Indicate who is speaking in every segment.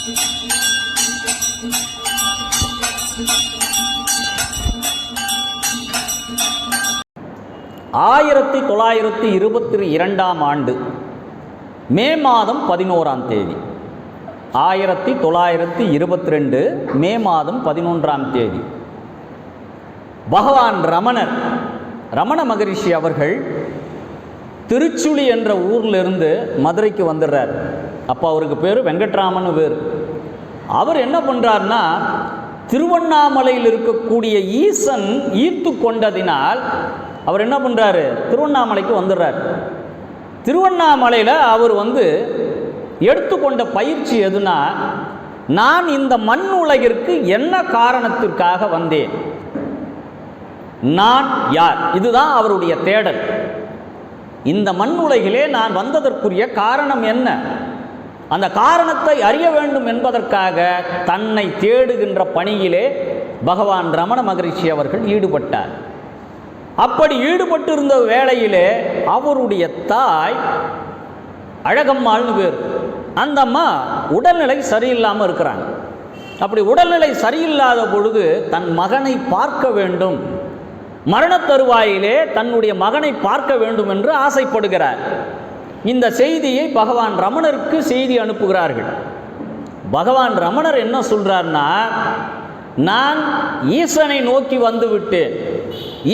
Speaker 1: ஆண்டு மே மாதம் 11ஆம் தேதி 1922 மே மாதம் 11ஆம் தேதி பகவான் ரமண மகரிஷி அவர்கள் திருச்சுழி என்ற ஊரிலிருந்து மதுரைக்கு வந்துடுறார். அப்போ அவருக்கு பேர் வெங்கட்ராமன் பேர். அவர் என்ன பண்ணுறாருன்னா, திருவண்ணாமலையில் இருக்கக்கூடிய ஈசன் ஈர்த்து கொண்டதினால் அவர் என்ன பண்ணுறாரு, திருவண்ணாமலைக்கு வந்துடுறார். திருவண்ணாமலையில் அவர் எடுத்துக்கொண்ட பயிற்சி எதுனா, நான் இந்த மண் உலகிற்கு என்ன காரணத்திற்காக வந்தேன், நான் யார், இதுதான் அவருடைய தேடல். இந்த மண் உலகிலே நான் வந்ததற்குரிய காரணம் என்ன, அந்த காரணத்தை அறிய வேண்டும் என்பதற்காக தன்னை தேடுகின்ற பணியிலே பகவான் ரமண மகரிஷி அவர்கள் ஈடுபட்டார். அப்படி ஈடுபட்டிருந்த வேளையிலே அவருடைய தாய் அழகம்மாள்னு பேர். அந்த அம்மா உடல்நிலை சரியில்லாமல் இருக்கிறாங்க. அப்படி உடல்நிலை சரியில்லாத பொழுது தன் மகனை பார்க்க வேண்டும், மரண தருவாயிலே தன்னுடைய மகனை பார்க்க வேண்டும் என்று ஆசைப்படுகிறார். இந்த செய்தியை பகவான் ரமணருக்கு செய்தி அனுப்புகிறார்கள். பகவான் ரமணர் என்ன சொல்றார்னா, நான் ஈசனை நோக்கி வந்து விட்டேன்,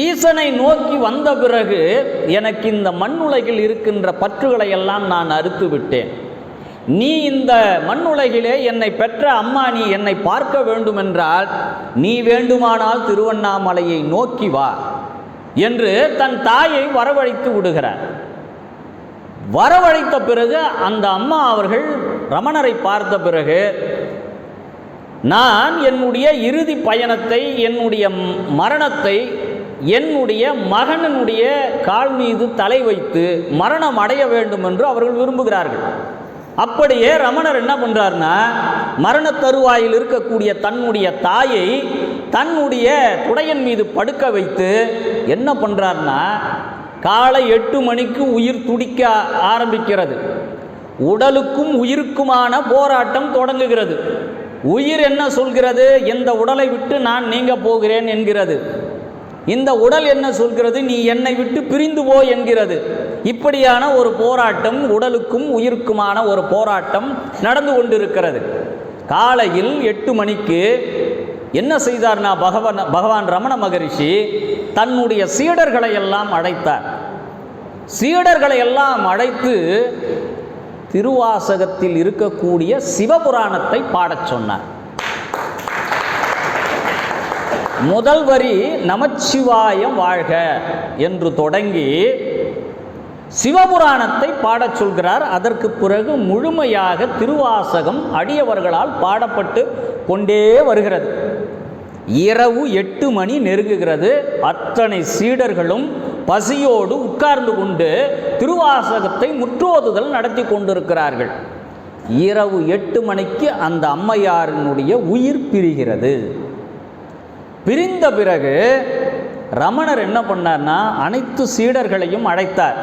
Speaker 1: ஈசனை நோக்கி வந்த பிறகு எனக்கு இந்த மண்ணுலகில் இருக்கின்ற பற்றுகளை எல்லாம் நான் அறுத்து விட்டேன். நீ இந்த மண்ணுலகிலே என்னை பெற்ற அம்மா, நீ என்னை பார்க்க வேண்டுமென்றால் நீ வேண்டுமானால் திருவண்ணாமலையை நோக்கி வா என்று தன் தாயை வரவழைத்து விடுகிறார். வரவழைத்த பிறகு அந்த அம்மா அவர்கள் ரமணரை பார்த்த பிறகு, நான் என்னுடைய இறுதி பயணத்தை, என்னுடைய மரணத்தை என்னுடைய மகனுடைய கால் மீது தலை வைத்து மரணம் அடைய வேண்டும் என்று அவர்கள் விரும்புகிறார்கள். அப்படியே ரமணர் என்ன பண்ணுறாருன்னா, மரண தருவாயில் இருக்கக்கூடிய தன்னுடைய தாயை தன்னுடைய துடையன் மீது படுக்க வைத்து என்ன பண்ணுறாருன்னா, காலை 8 மணிக்கு உயிர் துடிக்க ஆரம்பிக்கிறது. உடலுக்கும் உயிருக்குமான போராட்டம் தொடங்குகிறது. உயிர் என்ன சொல்கிறது, இந்த உடலை விட்டு நான் நீங்க போகிறேன் என்கிறது. இந்த உடல் என்ன சொல்கிறது, நீ என்னை விட்டு பிரிந்து போ என்கிறது. இப்படியான ஒரு போராட்டம், உடலுக்கும் உயிருக்குமான ஒரு போராட்டம் நடந்து கொண்டிருக்கிறது. காலையில் 8 மணிக்கு என்ன செய்தார்னா, பகவான் ரமண மகரிஷி தன்னுடைய சீடர்களை எல்லாம் அழைத்தார். சீடர்களை எல்லாம் அழைத்து திருவாசகத்தில் இருக்கக்கூடிய சிவபுராணத்தை பாடச் சொன்னார். முதல் வரி நமச்சிவாயம் வாழ்க என்று தொடங்கி சிவபுராணத்தை பாடச் சொல்கிறார். அதற்கு பிறகு முழுமையாக திருவாசகம் அடியவர்களால் பாடப்பட்டு கொண்டே வருகிறது. இரவு 8 மணி நெருங்குகிறது. அத்தனை சீடர்களும் பசியோடு உட்கார்ந்து கொண்டு திருவாசகத்தை முற்றோதுதல் நடத்தி கொண்டிருக்கிறார்கள். இரவு 8 மணிக்கு அந்த அம்மையாரினுடைய உயிர் பிரிகிறது. பிரிந்த பிறகு ரமணர் என்ன பண்ணார்னா, அனைத்து சீடர்களையும் அழைத்தார்.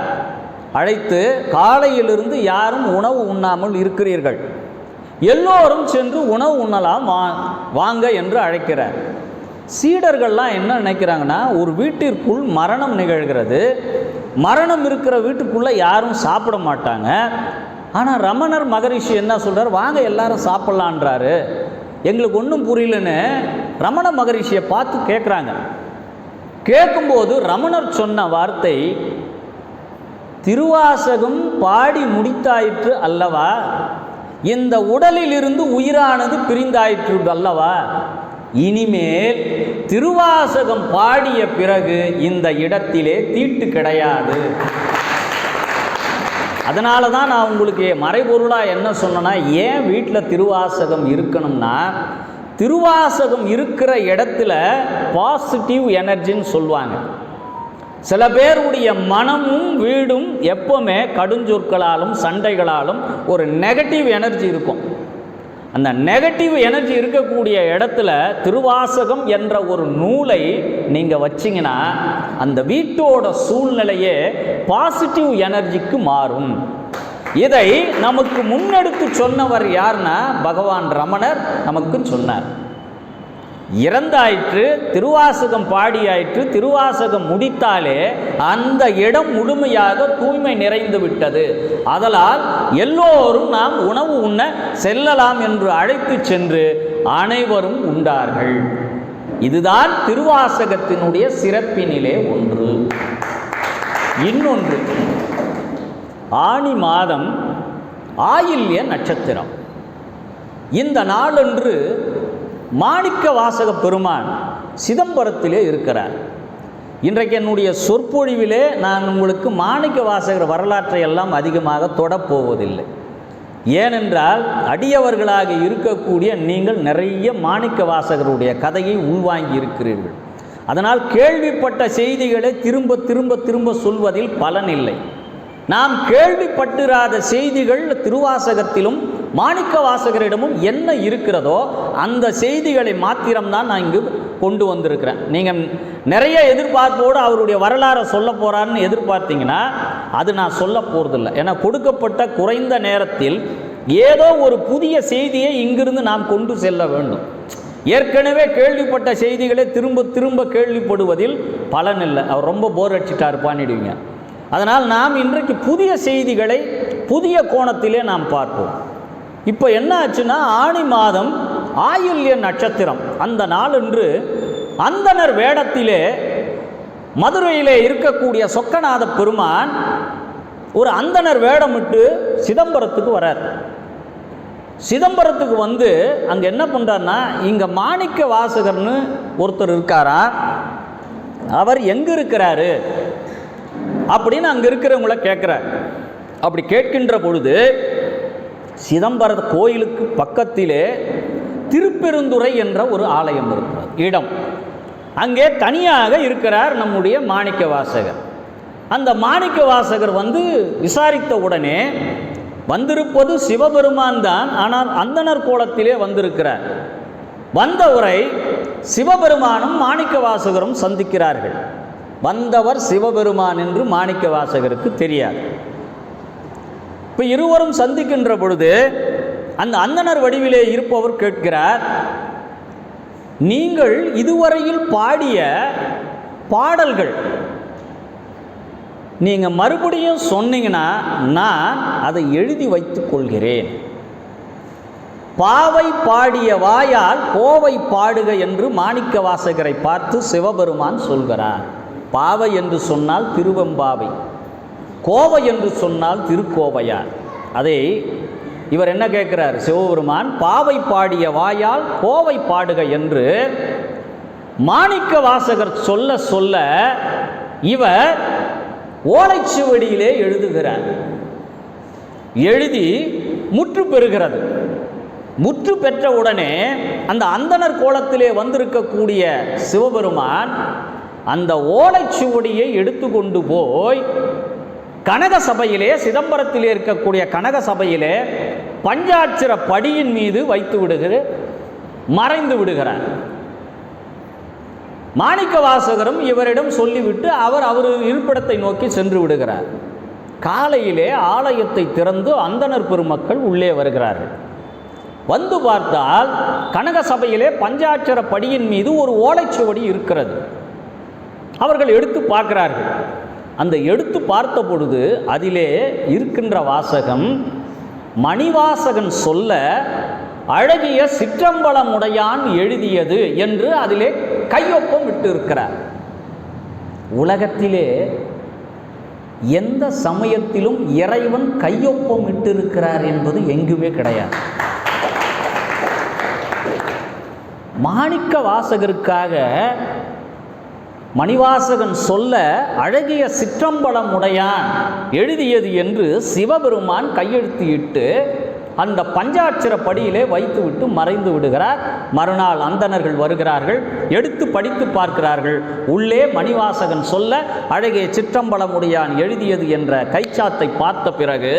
Speaker 1: அழைத்து, காலையிலிருந்து யாரும் உணவு உண்ணாமல் இருக்கிறீர்கள், எல்லோரும் சென்று உணவு உண்ணலாம் வாங்க என்று அழைக்கிறார். சீடர்கள்லாம் என்ன நினைக்கிறாங்கன்னா, ஒரு வீட்டிற்குள் மரணம் நிகழ்கிறது, மரணம் இருக்கிற வீட்டுக்குள்ளே யாரும் சாப்பிட மாட்டாங்க. ஆனால் ரமணர் மகரிஷி என்ன சொல்கிறார், வாங்க எல்லாரும் சாப்பிட்லான்றாரு. எங்களுக்கு ஒன்றும் புரியலன்னு ரமண மகரிஷியை பார்த்து கேட்குறாங்க. கேட்கும்போது ரமணர் சொன்ன வார்த்தை, திருவாசகம் பாடி முடித்தாயிற்று அல்லவா, இந்த உடலில் இருந்து உயிரானது பிரிந்தாயிற்று அல்லவா, இனிமேல் திருவாசகம் பாடிய பிறகு இந்த இடத்திலே தீட்டு கிடையாது. அதனால தான் நான் உங்களுக்கு மறைபொருளாக என்ன சொன்னேன்னா, ஏன் வீட்டில் திருவாசகம் இருக்கணும்னா, திருவாசகம் இருக்கிற இடத்துல பாசிட்டிவ் எனர்ஜின்னு சொல்லுவாங்க. சில பேருடைய மனமும் வீடும் எப்பவுமே கடுஞ்சொற்களாலும் சண்டைகளாலும் ஒரு நெகட்டிவ் எனர்ஜி இருக்கும். அந்த நெகட்டிவ் எனர்ஜி இருக்கக்கூடிய இடத்துல திருவாசகம் என்ற ஒரு நூலை நீங்கள் வச்சிங்கன்னா அந்த வீட்டோட சூழ்நிலையே பாசிட்டிவ் எனர்ஜிக்கு மாறும். இதை நமக்கு முன்னெடுத்து சொன்னவர் யார்னா பகவான் ரமணர் நமக்கு சொன்னார். இறந்தாயிற்று, திருவாசகம் பாடியாயிற்று, திருவாசகம் முடித்தாலே அந்த இடம் முழுமையாக தூய்மை நிறைந்து விட்டது. அதனால் எல்லோரும் நாம் உணவு உண்ண செல்லலாம் என்று அழைத்து சென்று அனைவரும் உண்டார்கள். இதுதான் திருவாசகத்தினுடைய சிறப்பினிலே ஒன்று. இன்னொன்று, ஆனி மாதம் ஆயில்ய நட்சத்திரம். இந்த நாளன்று மாணிக்க வாசக பெருமான் சிதம்பரத்திலே இருக்கிறார். இன்றைக்கு என்னுடைய சொற்பொழிவிலே நான் உங்களுக்கு மாணிக்க வாசகர் வரலாற்றை எல்லாம் அதிகமாக தொடப்போவதில்லை. ஏனென்றால் அடியவர்களாக இருக்கக்கூடிய நீங்கள் நிறைய மாணிக்க வாசகருடைய கதையை உள்வாங்கி இருக்கிறீர்கள். அதனால் கேள்விப்பட்ட செய்திகளை திரும்ப திரும்ப திரும்ப சொல்வதில் பலனில்லை. நாம் கேள்விப்பட்டிராத செய்திகள் திருவாசகத்திலும் மாணிக்க வாசகரிடமும் என்ன இருக்கிறதோ அந்த செய்திகளை மாத்திரம்தான் நான் இங்கு கொண்டு வந்திருக்கிறேன். நீங்கள் நிறைய எதிர்பார்ப்போடு அவருடைய வரலாறை சொல்ல போகிறான்னு எதிர்பார்த்தீங்கன்னா அது நான் சொல்ல போகிறதில்லை. ஏன்னா கொடுக்கப்பட்ட குறைந்த நேரத்தில் ஏதோ ஒரு புதிய செய்தியை இங்கிருந்து நாம் கொண்டு செல்ல வேண்டும். ஏற்கனவே கேள்விப்பட்ட செய்திகளை திரும்ப திரும்ப கேள்விப்படுவதில் பலனில்லை. அவர் ரொம்ப போர் அடிச்சிட்டார் பண்ணிடுவீங்க. அதனால் நாம் இன்றைக்கு புதிய செய்திகளை புதிய கோணத்திலே நாம் பார்ப்போம். இப்போ என்ன ஆச்சுன்னா, ஆனி மாதம் ஆயில்ய நட்சத்திரம் அந்த நாளன்று அந்தணர் வேடத்திலே மதுரையிலே இருக்கக்கூடிய சொக்கநாத பெருமான் ஒரு அந்தணர் வேடமிட்டு சிதம்பரத்துக்கு வரார். சிதம்பரத்துக்கு வந்து அங்கே என்ன பண்ணுறாருன்னா, இங்கே மாணிக்க வாசகர்னு ஒருத்தர் இருக்காரா, அவர் எங்கே இருக்கிறாரு அப்படின்னு அங்கே இருக்கிறவங்கள கேட்குறார். அப்படி கேட்கின்ற பொழுது சிதம்பர கோயிலுக்கு பக்கத்திலே திருப்பெருந்துறை என்ற ஒரு ஆலயம் இருக்கிறது இடம். அங்கே தனியாக இருக்கிறார் நம்முடைய மாணிக்க வாசகர். அந்த மாணிக்க வாசகர் வந்து விசாரித்த உடனே வந்திருப்பது சிவபெருமான் தான், ஆனால் அந்தணர் கோலத்திலே வந்திருக்கிறார். வந்தவரை சிவபெருமானும் மாணிக்க வாசகரும் சந்திக்கிறார்கள். வந்தவர் சிவபெருமான் என்று மாணிக்க வாசகருக்கு தெரியாது. இப்போ இருவரும் சந்திக்கின்ற பொழுது அந்த அந்தணர் வடிவிலே இருப்பவர் கேட்கிறார், நீங்கள் இதுவரையில் பாடிய பாடல்கள் நீங்கள் மறுபடியும் சொன்னீங்கன்னா நான் அதை எழுதி வைத்துக் கொள்கிறேன். பாவை பாடிய வாயால் கோவை பாடுக என்று மாணிக்க வாசகரை பார்த்து சிவபெருமான் சொல்கிறார். பாவை என்று சொன்னால் திருவெம்பாவை, கோவை என்று சொன்னால் திருக்கோவையார். அதை இவர் என்ன கேட்கிறார் சிவபெருமான், பாவை பாடிய வாயால் கோவை பாடுக என்று மாணிக்க வாசகர் சொல்ல சொல்ல இவர் ஓலைச்சுவடியிலே எழுதுகிறார். எழுதி முற்று பெறுகிறது. முற்று பெற்ற உடனே அந்த அந்தணர் கோலத்திலே வந்திருக்கக்கூடிய சிவபெருமான் அந்த ஓலைச்சுவடியை எடுத்துக்கொண்டு போய் கனக சபையிலே, சிதம்பரத்திலே இருக்கக்கூடிய கனக சபையிலே பஞ்சாட்சர படியின் மீது வைத்து விடுகிறார், மறைந்து விடுகிறார். மாணிக்க வாசகரும் இவரிடம் சொல்லிவிட்டு அவர் இருப்பிடத்தை நோக்கி சென்று விடுகிறார். காலையிலே ஆலயத்தை திறந்து அந்தணர் பெருமக்கள் உள்ளே வருகிறார்கள். வந்து பார்த்தால் கனக சபையிலே பஞ்சாட்சர படியின் மீது ஒரு ஓலைச்சுவடி இருக்கிறது. அவர்கள் எடுத்து பார்க்கிறார்கள். அந்த எடுத்து பார்த்த பொழுது அதிலே இருக்கின்ற வாசகம் மணிவாசகன் சொல்ல அழகிய சிற்றம்பலமுடையான் எழுதியது என்று அதிலே கையொப்பம் விட்டு இருக்கிறார். உலகத்திலே எந்த சமயத்திலும் இறைவன் கையொப்பம் விட்டிருக்கிறார் என்பது எங்குமே கிடையாது. மாணிக்க வாசகருக்காக மணிவாசகன் சொல்ல அழகிய சிற்றம்பலமுடையான் எழுதியது என்று சிவபெருமான் கையெழுத்து இட்டு அந்த பஞ்சாட்சர படியிலே வைத்துவிட்டு மறைந்து விடுகிறார். மறுநாள் அந்தணர்கள் வருகிறார்கள், எடுத்து படித்து பார்க்கிறார்கள். உள்ளே மணிவாசகன் சொல்ல அழகிய சிற்றம்பலமுடையான் எழுதியது என்ற கைச்சாத்தை பார்த்த பிறகு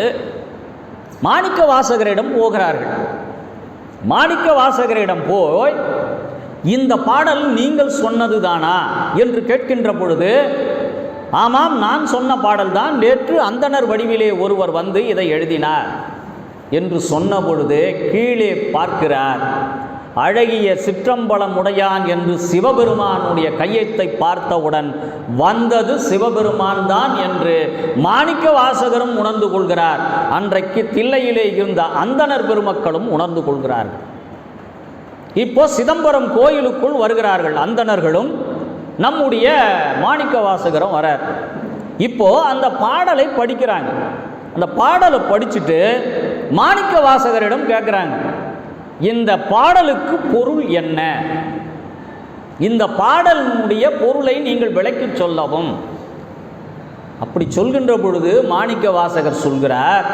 Speaker 1: மாணிக்க வாசகரிடம் போகிறார்கள். மாணிக்க வாசகரிடம் போய் இந்த பாடல் நீங்கள் சொன்னது தானா என்று கேட்கின்ற பொழுது ஆமாம், நான் சொன்ன பாடல்தான். நேற்று அந்தணர் வடிவிலே ஒருவர் வந்து இதை எழுதினார் என்று சொன்ன பொழுது கீழே பார்க்கிறார். அழகிய சிற்றம்பலம் உடையான் என்று சிவபெருமானுடைய கையெழுத்தை பார்த்தவுடன் வந்தது சிவபெருமான் தான் என்று மாணிக்க வாசகரும் உணர்ந்து கொள்கிறார். அன்றைக்கு தில்லையிலே இருந்த அந்தணர் பெருமக்களும் உணர்ந்து கொள்கிறார்கள். இப்போ சிதம்பரம் கோயிலுக்குள் வருகிறார்கள் அந்தணர்களும், நம்முடைய மாணிக்க வாசகரும் வரார். இப்போ அந்த பாடலை படிக்கிறாங்க. அந்த பாடலை படிச்சுட்டு மாணிக்க வாசகரிடம் கேட்குறாங்க, இந்த பாடலுக்கு பொருள் என்ன? இந்த பாடலினுடைய பொருளை நீங்கள் விளக்கி சொல்லவும். அப்படி சொல்கின்ற பொழுது மாணிக்க வாசகர் சொல்கிறார்,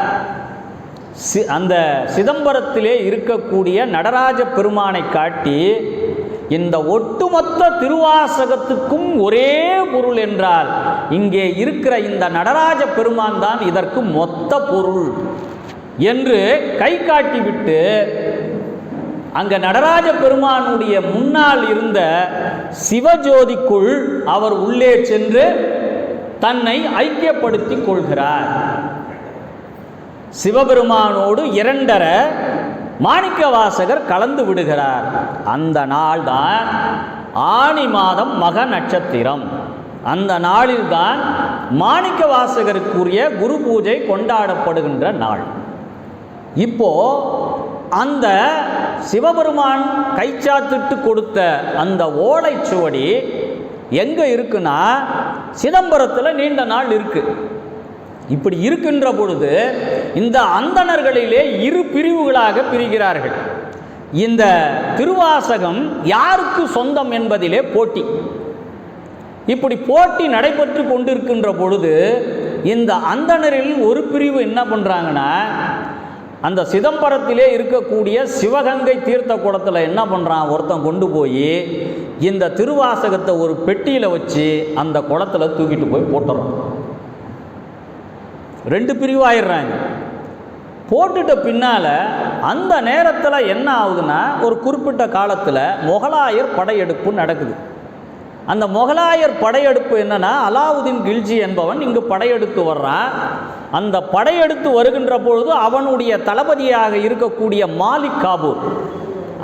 Speaker 1: அந்த சிதம்பரத்திலே இருக்கக்கூடிய நடராஜ பெருமானை காட்டி, இந்த ஒட்டுமொத்த திருவாசகத்துக்கும் ஒரே பொருள் என்றால் இங்கே இருக்கிற இந்த நடராஜ பெருமான் தான் இதற்கு மொத்த பொருள் என்று கை காட்டிவிட்டு அங்க நடராஜ பெருமானுடைய முன்னால் இருந்த சிவஜோதிக்குள் அவர் உள்ளே சென்று தன்னை ஐக்கியப்படுத்திக் கொள்கிறார். சிவபெருமானோடு இரண்டரை மாணிக்க வாசகர் கலந்து விடுகிறார். அந்த நாள் தான் ஆனி மாதம் மக நட்சத்திரம். அந்த நாளில்தான் மாணிக்க வாசகருக்குரிய குரு பூஜை கொண்டாடப்படுகின்ற நாள். இப்போ அந்த சிவபெருமான் கைச்சாத்திட்டு கொடுத்த அந்த ஓலைச்சுவடி எங்கே இருக்குன்னா சிதம்பரத்தில் நீண்ட நாள் இருக்கு. இப்படி இருக்கின்ற பொழுது இந்த அந்தணர்களிலே இரு பிரிவுகளாக பிரிகிறார்கள். இந்த திருவாசகம் யாருக்கு சொந்தம் என்பதிலே போட்டி. இப்படி போட்டி நடைபெற்று கொண்டிருக்கின்ற பொழுது இந்த அந்தணரில் ஒரு பிரிவு என்ன பண்ணுறாங்கன்னா, அந்த சிதம்பரத்திலே இருக்கக்கூடிய சிவகங்கை தீர்த்த குளத்தில் என்ன பண்ணுறான், ஒருத்தன் கொண்டு போய் இந்த திருவாசகத்தை ஒரு பெட்டியில் வச்சு அந்த குளத்தில் தூக்கிட்டு போய் போட்டுறான். ரெண்டு பிரிவாயிடுறாங்க. போட்டுட்ட பின்னால் அந்த நேரத்தில் என்ன ஆகுதுன்னா, ஒரு குறிப்பிட்ட காலத்தில் முகலாயர் படையெடுப்பு நடக்குது. அந்த முகலாயர் படையெடுப்பு என்னன்னா, அலாவுதீன் கில்ஜி என்பவன் இங்கு படையெடுத்து வர்றான். அந்த படையெடுத்து வருகின்ற பொழுது அவனுடைய தளபதியாக இருக்கக்கூடிய மாலிக் காபூர்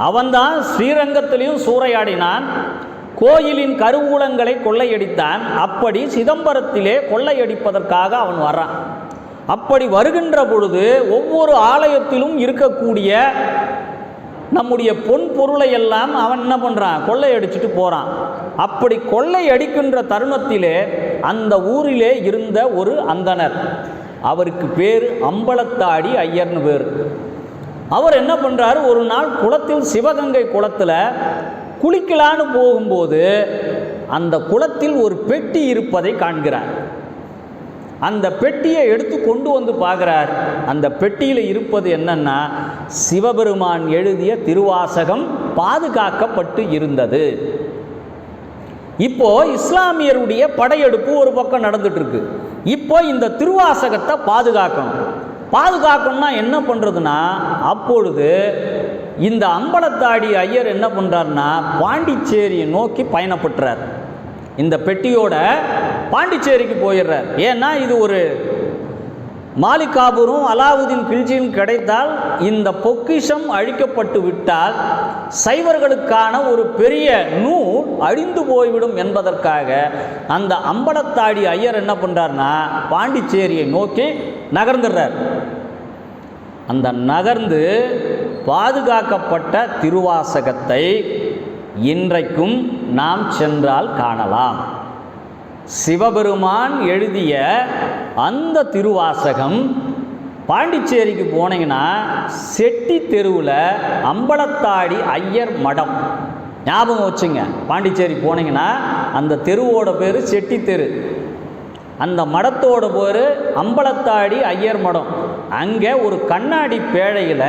Speaker 1: அவன்தான் ஸ்ரீரங்கத்திலையும் சூறையாடினான், கோயிலின் கருவூலங்களை கொள்ளையடித்தான். அப்படி சிதம்பரத்திலே கொள்ளையடிப்பதற்காக அவன் வர்றான். அப்படி வருகின்ற பொழுது ஒவ்வொரு ஆலயத்திலும் இருக்கக்கூடிய நம்முடைய பொன் பொருளை எல்லாம் அவன் என்ன பண்ணுறான், கொள்ளையடிச்சிட்டு போகிறான். அப்படி கொள்ளையடிக்கின்ற தருணத்திலே அந்த ஊரிலே இருந்த ஒரு அந்தணர், அவருக்கு பேர் அம்பலத்தாடி ஐயர்னு பேர். அவர் என்ன பண்ணுறாரு, ஒரு நாள் குளத்தில் சிவகங்கை குளத்தில் குளிக்கலான்னு போகும்போது அந்த குளத்தில் ஒரு பெட்டி இருப்பதை காண்கிறார். அந்த பெட்டியை எடுத்து கொண்டு வந்து பார்க்குறார். அந்த பெட்டியில் இருப்பது என்னன்னா, சிவபெருமான் எழுதிய திருவாசகம் பாதுகாக்கப்பட்டு இருந்தது. இப்போ இஸ்லாமியருடைய படையெடுப்பு ஒரு பக்கம் நடந்துட்டு இருக்கு. இப்போ இந்த திருவாசகத்தை பாதுகாக்கணும்னா என்ன பண்ணுறதுன்னா, அப்பொழுது இந்த அம்பலத்தாடி ஐயர் என்ன பண்ணுறாருன்னா பாண்டிச்சேரியை நோக்கி பயணப்படுறார். இந்த பெட்டியோட பாண்டிச்சேரிக்கு போயிடுறார். ஏன்னா இது ஒரு மாலிக் காபூரும் அலாவுதீன் கில்ஜியும் கிடைத்தால் இந்த பொக்கிஷம் அழிக்கப்பட்டு விட்டால் சைவர்களுக்கான ஒரு பெரிய நூல் அழிந்து போய்விடும் என்பதற்காக அந்த அம்பலத்தாடி ஐயர் என்ன பண்ணுறாருன்னா பாண்டிச்சேரியை நோக்கி நகர்ந்துடுறார். அந்த நகர்ந்து பாதுகாக்கப்பட்ட திருவாசகத்தை இன்றைக்கும் நாம் சென்றால் காணலாம். சிவபெருமான் எழுதிய அந்த திருவாசகம் பாண்டிச்சேரிக்கு போனீங்கன்னா செட்டி தெருவில் அம்பலத்தாடி ஐயர் மடம், ஞாபகம் வச்சுங்க. பாண்டிச்சேரி போனீங்கன்னா அந்த தெருவோட பேர் செட்டி தெரு, அந்த மடத்தோட பேர் அம்பலத்தாடி ஐயர் மடம். அங்கே ஒரு கண்ணாடி பேழையில்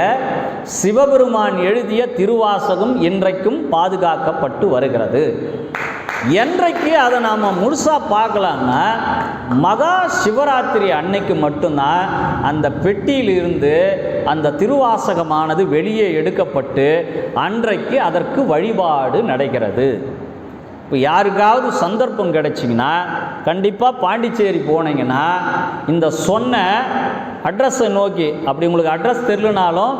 Speaker 1: சிவபெருமான் எழுதிய திருவாசகம் இன்றைக்கும் பாதுகாக்கப்பட்டு வருகிறது. என்றைக்கு அதை நாம் முழுசாக பார்க்கலான்னா மகா சிவராத்திரி அன்னைக்கு மட்டும்தான் அந்த பெட்டியிலிருந்து அந்த திருவாசகமானது வெளியே எடுக்கப்பட்டு அன்றைக்கு அதற்கு வழிபாடு நடக்கிறது. இப்போ யாருக்காவது சந்தர்ப்பம் கிடைச்சிங்கன்னா கண்டிப்பாக பாண்டிச்சேரி போனீங்கன்னா இந்த சொன்ன அட்ரஸை நோக்கி, அப்படி உங்களுக்கு அட்ரஸ் தெரியலனாலும்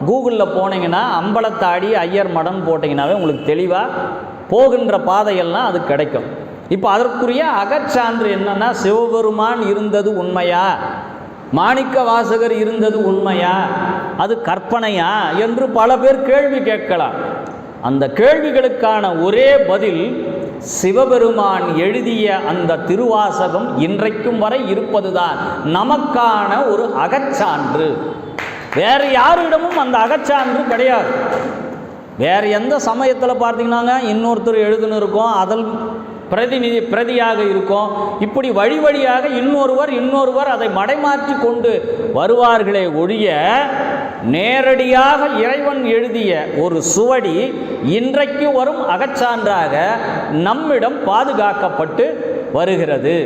Speaker 1: கூகுளில் போனீங்கன்னா அம்பலத்தாடி ஐயர் மடம் போட்டிங்கன்னாவே உங்களுக்கு தெளிவாக போகின்ற பாதையெல்லாம் அது கிடைக்கும். இப்போ அதற்குரிய அகச்சான்று என்னன்னா, சிவபெருமான் இருந்தது உண்மையா, மாணிக்க வாசகர் இருந்தது உண்மையா, அது கற்பனையா என்று பல பேர் கேள்வி கேட்கலாம். அந்த கேள்விகளுக்கான ஒரே பதில், சிவபெருமான் எழுதிய அந்த திருவாசகம் இன்றைக்கும் வரை இருப்பதுதான் நமக்கான ஒரு அகச்சான்று. வேறு யாரிடமும் அந்த அகச்சான்று கிடையாது. வேறு எந்த சமயத்தில் பார்த்தீங்கன்னாங்க இன்னொருத்தர் எழுதுன்னு இருக்கும், அதில் பிரதியாக இருக்கும். இப்படி வழி வழியாக இன்னொருவர் அதை மடைமாற்றி கொண்டு வருவார்களே ஒழிய, நேரடியாக இறைவன் எழுதிய ஒரு சுவடி இன்றைக்கு வரும் அகச்சான்றாக நம்மிடம் பாதுகாக்கப்பட்டு வருகிறது.